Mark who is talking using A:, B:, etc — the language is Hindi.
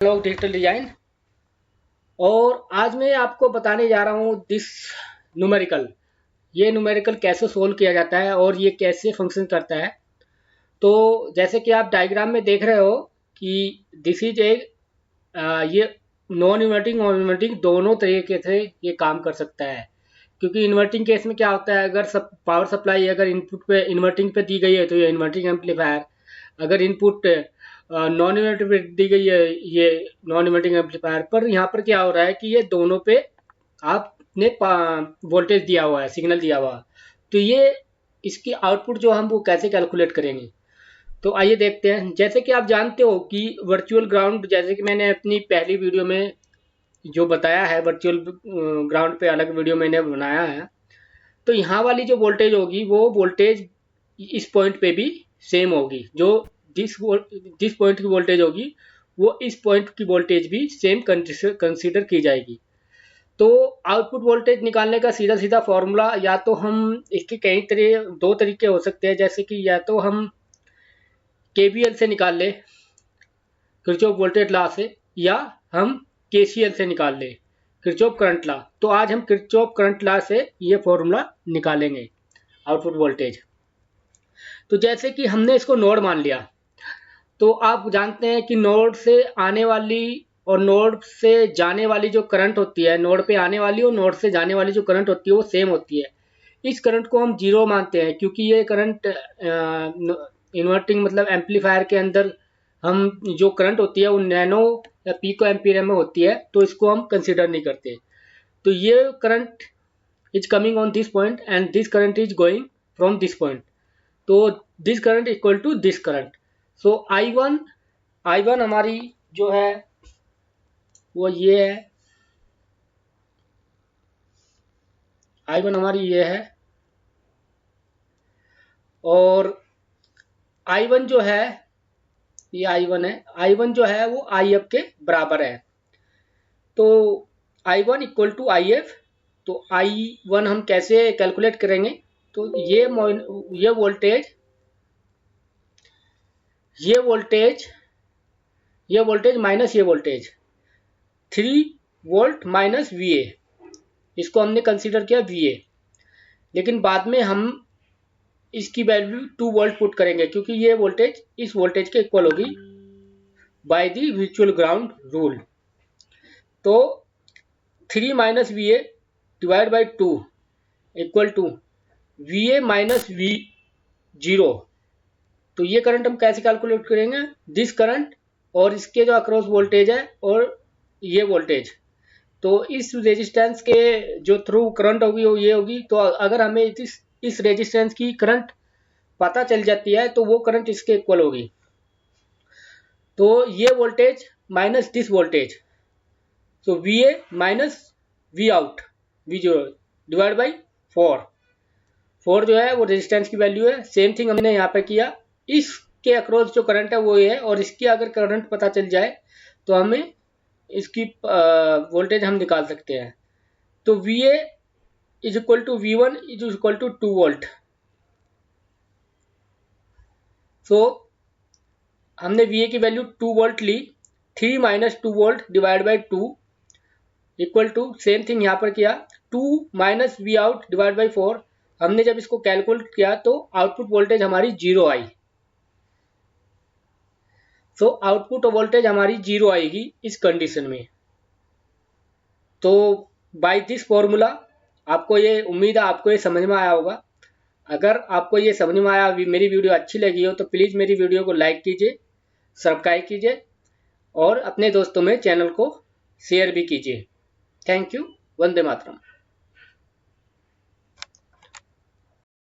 A: लोग डिजिटल डिजाइन। और आज मैं आपको बताने जा रहा हूँ दिस न्यूमेरिकल। ये न्यूमेरिकल कैसे सोल्व किया जाता है और ये कैसे फंक्शन करता है। तो जैसे कि आप डायग्राम में देख रहे हो कि दिस इज ए ये नॉन इन्वर्टिंग और इन्वर्टिंग दोनों तरीके से ये काम कर सकता है। क्योंकि इन्वर्टिंग केस में क्या होता है, अगर पावर सप्लाई अगर इनपुट पे इन्वर्टिंग पे दी गई है तो ये इन्वर्टिंग एम्पलीफायर, अगर इनपुट नॉन इन्वर्टिंग पे दी गई है ये नॉन इन्वर्टिंग एम्पलीफायर। पर यहाँ पर क्या हो रहा है कि ये दोनों पे आपने वोल्टेज दिया हुआ है, सिग्नल दिया हुआ है। तो ये इसकी आउटपुट जो हम वो कैसे कैलकुलेट करेंगे, तो आइए देखते हैं। जैसे कि आप जानते हो कि वर्चुअल ग्राउंड, जैसे कि मैंने अपनी पहली वीडियो में जो बताया है, वर्चुअल ग्राउंड पे अलग वीडियो मैंने बनाया है। तो यहाँ वाली जो वोल्टेज होगी वो वोल्टेज इस पॉइंट पे भी सेम होगी। जो जिस पॉइंट की वोल्टेज होगी वो इस पॉइंट की वोल्टेज भी सेम कंसीडर की जाएगी। तो आउटपुट वोल्टेज निकालने का सीधा सीधा फॉर्मूला, या तो हम इसके दो तरीके हो सकते हैं। जैसे कि या तो हम केवीएल से निकाल ले, किरचॉफ वोल्टेज लॉ से, या हम केसीएल से निकाल ले, किरचॉफ करंट लॉ। तो आज हम किरचॉफ करंट लॉ से ये फॉर्मूला निकालेंगे आउटपुट वोल्टेज। तो जैसे कि हमने इसको नोड मान लिया, तो आप जानते हैं कि नोड से आने वाली और नोड से जाने वाली जो करंट होती है, नोड पे आने वाली और नोड से जाने वाली जो करंट होती है वो सेम होती है। इस करंट को हम जीरो मानते हैं क्योंकि ये करंट इन्वर्टिंग मतलब एम्पलीफायर के अंदर हम जो करंट होती है वो नैनो या पिको एम्पीयर में होती है, तो इसको हम कंसिडर नहीं करते। तो ये current is coming on this point and this current is going from this point. तो this current equal to this current. So I1 हमारी जो है वो ये है, I1 हमारी ये है, और I1 जो है ये I1 है, I1 जो है वो IF के बराबर है। तो I1 इक्वल टू IF। तो I1 हम कैसे कैलकुलेट करेंगे, तो ये वोल्टेज ये वोल्टेज ये वोल्टेज माइनस ये वोल्टेज 3 वोल्ट माइनस VA, इसको हमने कंसीडर किया VA। लेकिन बाद में हम इसकी वैल्यू 2 वोल्ट पुट करेंगे क्योंकि ये वोल्टेज इस वोल्टेज के इक्वल होगी by the virtual ground rule. तो 3 minus VA divide by 2 equal to VA minus V0। तो ये करंट हम कैसे कैलकुलेट करेंगे, दिस करंट और इसके जो अक्रॉस वोल्टेज है और ये वोल्टेज। तो इस रेजिस्टेंस के जो थ्रू करंट होगी वो ये होगी। तो अगर हमें इस रेजिस्टेंस की करंट पता चल जाती है तो वो करंट इसके इक्वल होगी। तो ये voltage minus this voltage, so VA minus V out V0 divide by 4 जो है वो रेजिस्टेंस की वैल्यू है। सेम थिंग हमने यहाँ पे किया। इसके अक्रॉस जो करंट है वो ये है, और इसकी अगर करंट पता चल जाए तो हमें इसकी वोल्टेज हम निकाल सकते हैं। तो VA is equal to V1 is equal to 2 volt. So हमने VA की वैल्यू 2 वोल्ट ली, 3 minus 2 volt divide by 2 equal to same thing यहाँ पर किया, 2 minus V out divide by 4। हमने जब इसको कैलकुलेट किया तो आउटपुट वोल्टेज हमारी 0 आई। सो आउटपुट वोल्टेज हमारी 0 आएगी इस कंडीशन में। तो बाय दिस फॉर्मूला आपको ये उम्मीद है आपको ये समझ में आया होगा। अगर आपको ये समझ में आया, मेरी वीडियो अच्छी लगी हो तो प्लीज़ मेरी वीडियो को लाइक कीजिए, सब्सक्राइब कीजिए और अपने दोस्तों में चैनल को शेयर भी कीजिए। Thank you. वंदे मातरम।